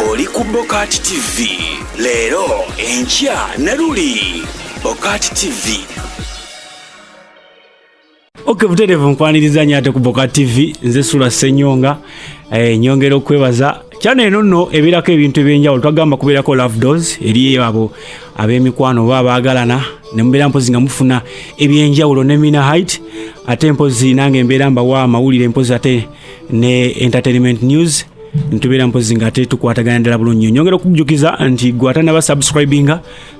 oli ku BOCAT TV. Leero enkya ne luli BOCAT TV. Buterevu nkwaniriza ate ku BOCAT TV nze SULA SSENYONGA nyongera okwebaza cyane eno nno ebirako ebintu ebyenjawulo twagamba kubeerako love doors eri abo ab'emikwano baba baagalana ne mubeera mpozi nga mufuna ebyenjawulo ne mina height ate mpozi nange mbeera mbawa amawulire mpozi ate ne entertainment news ntubeera mpozi nga ate tukwatagana ddala bulungi. Nyongera okujjukiza nti gwatana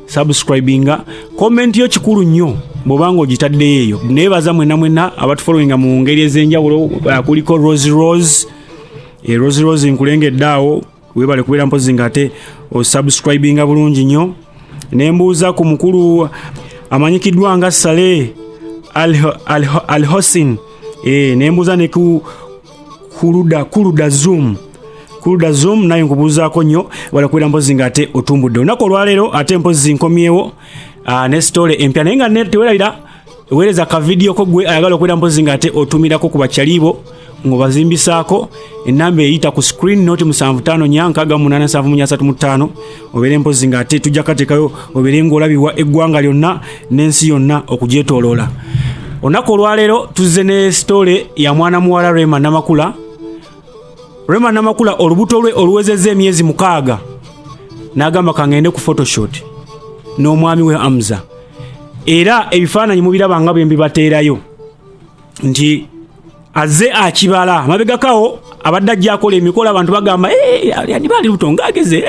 subscribinga comment yo kikulu nnyo bw'obanga ogitaddeyo eyo. Neebaza mwenna abatufollowinga mu ngeri ez'enjawulo kuliko Rose nkulengedde awo weebale kubeera mpozi nga ate osubscribinga bulungi nnyo. Nembuuza ku mukulu amanyikiddwa nga Saleh Al-Hossein nembuuza ne ku Kuluda Zoom naye nkubuuzaako nnyo wala kubeera mpozi nga ate otumbudde olunaku olwaleero ate mpozi nkomyewo ne story empya naye nga tewerabira weereza ka video ko gwe ayagala okubeera mpozi nga ate otumirako ku bakyalibo ng'obazimbisaako ennamba eyita ku screen noti 75498735 obeere mpozi nga ate tujja kateekayo obeere ng'olabibwa eggwanga lyonna n'ensi yonna okugyetooloola. Olunaku olwaleero tuzze ne story ya mwana muwala Rema Namakula olubuto lwe oluwezezza emyezi 6 n'agamba kangende ku photoshoot n'omwami we Hamza, era ebifaananyi mubiraba nga bwe mbibateerayo nti azze akibala mabegakawo abadde ajja akola emikolo abantu bagamba yandibali lubuto ng'ageze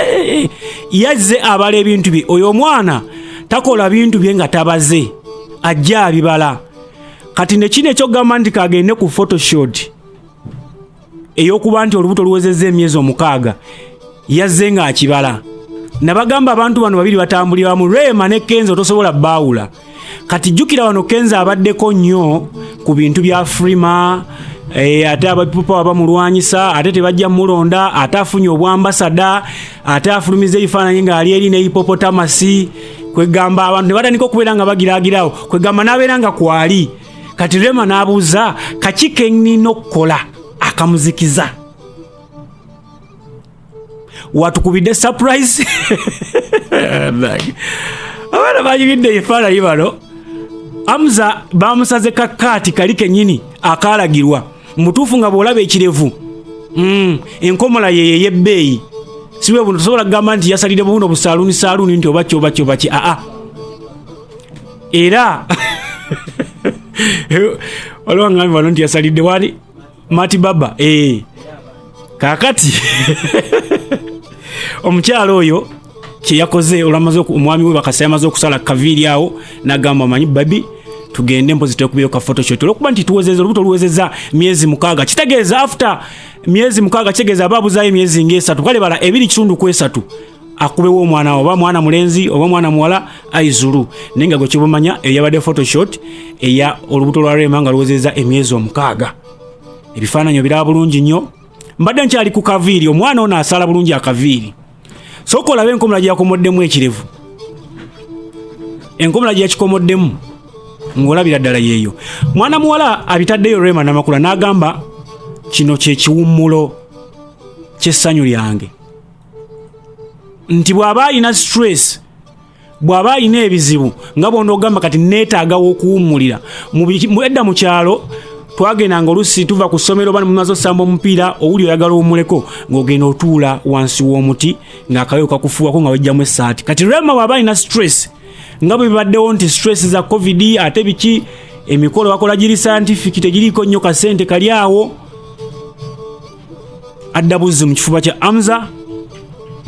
yazze abala ebintu bye. Oyo omwana takola bintu bye nga tabaze ajja abibala. Kati ne kino ekyogamba nti kagende ku photoshoot eyokuba nti olubuto luwezezza emyezi 6 yazze nga akibala. Nabagamba abantu bano babiri batambulira mu Rema ne Kenzo tosobola baawula. Kati jjukira wano Kenzo abaddeko nnyo ku bintu bya Rema ate abapipa abamulwanyisa ate tebajja mulonda ate afunye obwambasada ate afulumiza ebifaananyi ng'ali eri ne hipopotamasi kwegamba abantu ne batandika okubeera nga bagiraagirawo kwegamba n'abeera nga kwali. Kati Rema n'abuuza kaki ke nnina okukola akamuzikiza watukubidde surprise abana banyigidde ebifaananyi bano. Hamza bamusaze kakaati kali kennyini akaalagirwa mutuufu nga bw'olaba ekirevu enkomola ye y'ebbeeyi siwe buno tosobola kugamba nti yasalidde buno busaaluuni nti oba ki era waliwo ngambi bano nti yasalidde wali Mati Baba kakati omukyalo oyo kye yakoze omwami we bakasa yamaze okusala kaviiri awo n'agamba manyi babi tugende mpozi tekubeyo ka photoshoot olwokuba nti tuwezeza olubuto luwezeza myezi 6 kitegeeza after myezi 6 kitegeeza ababuzaayo emyezi nga 3 kale bala 2.3 akubewo omwana oba mwana mulenzi oba mwana muwala aizulu nenga gwe kibumanya eyabadde photoshoot eya olubuto lwa Rema nga luwezeza emyezi 6. Ebifaananyi biraba bulungi nnyo. Mbadde nkyali ku kaviiri omwana ono asala bulungi akaviiri sooka olabe enkomola gye yakomoddemu ekirevu enkomola gye yakikomoddemu ng'olabira ddala yeeyo. Mwana muwala abitaddeyo Rema Namakula n'agamba kino kye kiwummulo ky'essanyu lyange nti bw'aba alina stress bw'aba alina ebizibu nga bw'ono ogamba kati neetaagawo okuwummulira edda mu kyalo twagendanga olusi tuva ku ssomero bano mumaze osamba omupiira owuli oyagala owummuleko ng'ogenda otuula wansi w'omuti ng'akayo kakufuwako nga wejjamu essaati. Kati Rema bw'aba alina stress nga bwe bibaddewo nti stress za covid ate biki emikolo bakola giri scientific tegiriiko nnyo kasente kali awo adda buzzi mu kifuba kya Hamza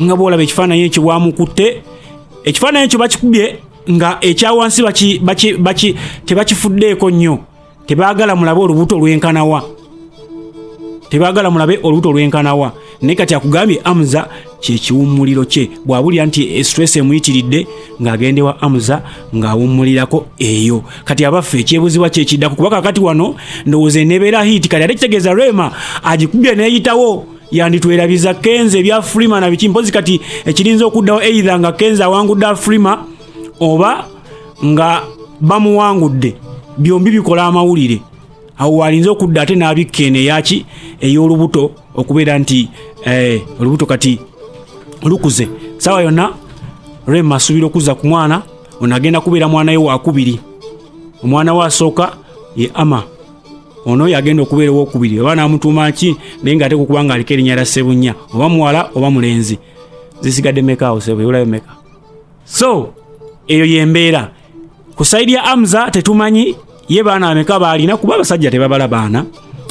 nga bw'olaba ekifaananyi ekyo bwamukutte ekifaananyi ekyo bakikubye nga ekyawansi tebakifuddeeko nnyo tebaagala mulabe olubuto lwenkanawa naye kati akugambye Hamza kye kiwummuliro kye bw'abulira nti stress emuyitiridde ng'agendewa Hamza ng'awummulirako eyo. Kati abaffe ekyebuzibwa kye kiddako kuba kakati wano ndowooza enebeera hiiti kati ate kitegeeza Rema agikubye neeyitawo yanditwerabiza Kenzo ebya Rema na biki mpozi kati ekirinza okuddawo either nga Kenzo awangudde Rema oba nga bamuwangudde byombi bikola amawulire awo walinze okudda ate n'abikkeene yaki ey'olubuto okubeera nti olubuto kati lukuze sawa yonna Rema asubira okuza ku mwana ono agenda kubeera mwana we wakubiri omwana we asooka ye ama ono yagenda okubeera owokubiri oba namutuuma ki naye nga ate kukubanga aliko erinnya lya Ssebunya oba muwala oba mulenzi zisigadde meka awo sebo yulayo meka so eyo yembeera ku saidi ya Hamza tetumanyi ye baana ameka baalina kuba abasajja tebabala baana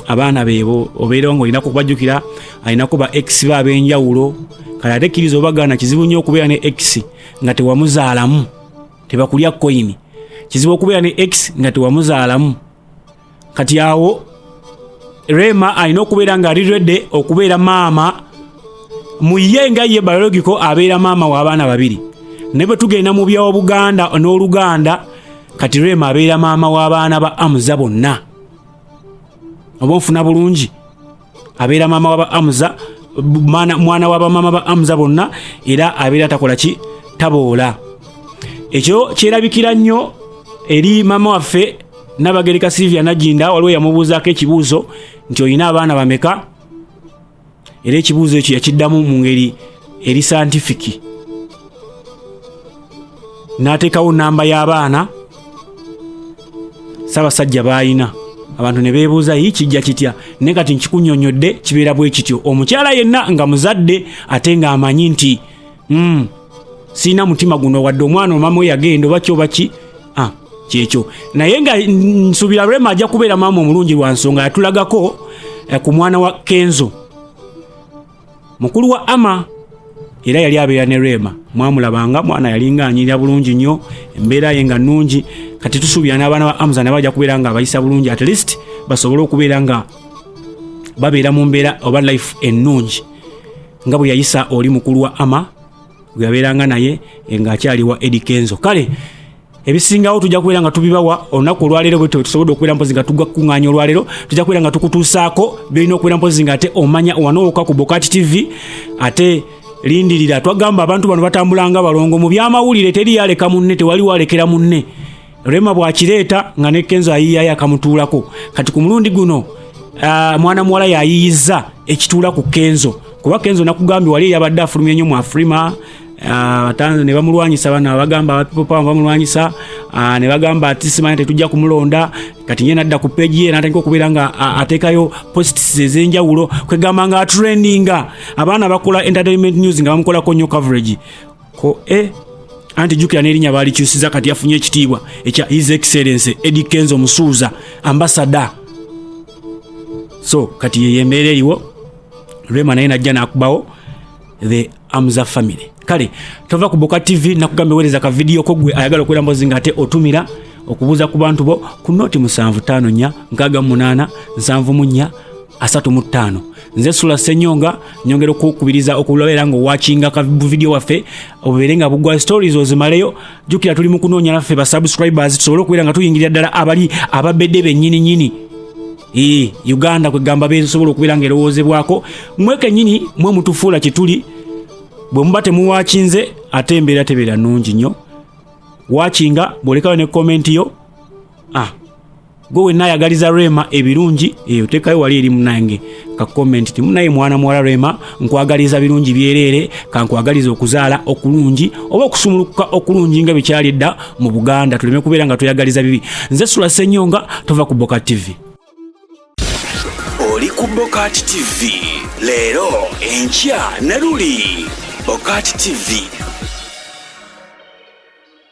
abaana beebo obeera nga olina kubajjukira alina kuba ex ba ab'enjawulo kale ate kkiriza obagaana kizibu nnyo okubeera ne ex nga tewamuzaalamu tebakulya koyini kizibu okubeera ne ex nga tewamuzaalamu kati awo Rema alina okubeera nga ali ready okubeera maama mu ye nga ye biological abeera maama w'abaana babiri ne bwe tugenda mu byawo Buganda n'Oluganda kati Rema abeera maama w'abaana ba Hamza bonna oba nfuna bulungi abeera maama wa ba Hamza mwana wa bamaama ba Hamza bonna era abeera takola ki taboola ekyo kyerabikira nnyo eri maama waffe Nabagereka Sylvia Najinda waliwo yamubuuzaako ekibuuzo nti olina abaana bameka era ekibuuzo ekyo yakiddamu mu ngeri eri scientific n'ateekawo namba y'abaana Ssaabasajja baalina abantu ne beebuuza kijja kitya naye kati nkikunnyonnyodde kibeera bwe kityo omukyala yenna nga muzadde ate ng'amanyi nti siina mutima guno wadde omwana omama we yagenda oba kyoba ki kyekyo naye nga nsuubira Rema ajja kubeera maama omulungi lwa nsonga yatulagako ku mwana wa Kenzo mukulu wa ama era yali abeera ne Rema mwamulabanga mwana yalinga anyirira bulungi nnyo embeera ye nga nnungi kati tusuubira n'abaana ba Hamza nabo bajja kubeera nga abayisa bulungi at least basobole okubeera nga babeera mu mbeera oba life ennungi nga bwe yayisa oli mukulu wa ama bwe yabeeranga naye ng'akyali wa Eddie Kenzo kale ebisingawo tujja kubeera nga tubibawa olunaku olwaleero bwe tusobodde okubeera mpozi nga tugakuŋŋaanya olwaleero tujja kubeera nga tukutuusaako birina okubeera mpozi nga ate omanya wanoowoka ku BOCAT TV ate lindirira twagamba abantu bano batambulanga balongo mu byamawulire teri yaleka munne tewali walekera munne Rema bwakireeta nga ne Kenzo ayiyayo akamutuulako kati ku mulundi guno mwana muwala yayiyiza ekituula ku Kenzo kuba Kenzo nakugambye wali yabadde afulumye nnyo mu Afrima batanze ne bamulwanyisa bana bagamba abapipo pa bamulwanyisa ne bagamba ati simanya tetujja kumulonda kati nye nadda ku page ye natandika okubeera nga ateekayo posts ez'enjawulo kwegamba nga trendinga abaana bakola entertainment news nga bamukolako nnyo coverage ko anti jukira n'erinnya baalikyusiza kati yafunye ekitiibwa ekya His Excellency Eddie Kenzo Musuuza ambassador so kati ye yembeera eriwo Rema naye najja n'akubawo the Hamza family kale tova ku BOCAT TV nakugambye wereza ka video ko gwe ayagala okwera mbozi nga ate otumira okubuuza ku bantu bo ku noti 7548 nze SULA SSENYONGA nyongera okukubiriza okulabera ngo watchinga ka video waffe oberenga bugwa stories ozimaleyo jukira tuli mu kunoonya naffe ba subscribers tusobole okubeera nga tuyingirira ddala abali ababedde bennyini Uganda kwegamba besobola okubeera nga erowoozebwako mweke nyini mwe mutufuula kituli bwe muba temuwachinze ate embeera tebeera nnungi nnyo watchinga bwolekayo ne comment yo gwe wenna ayagaliza Rema ebirungi oteekayo wali eri munange ka comment ti munaye mwana muwala Rema nkwagaliza birungi byereere kankwagaliza okuzaala okulungi oba okusumulukuka okulungi nga bikyali edda mu Buganda tuleme kubeera nga tuyagaliza bibi nze SULA SSENYONGA tova ku BOCAT TV oli ku BOCAT TV leero enkya ne luli BOCAT TV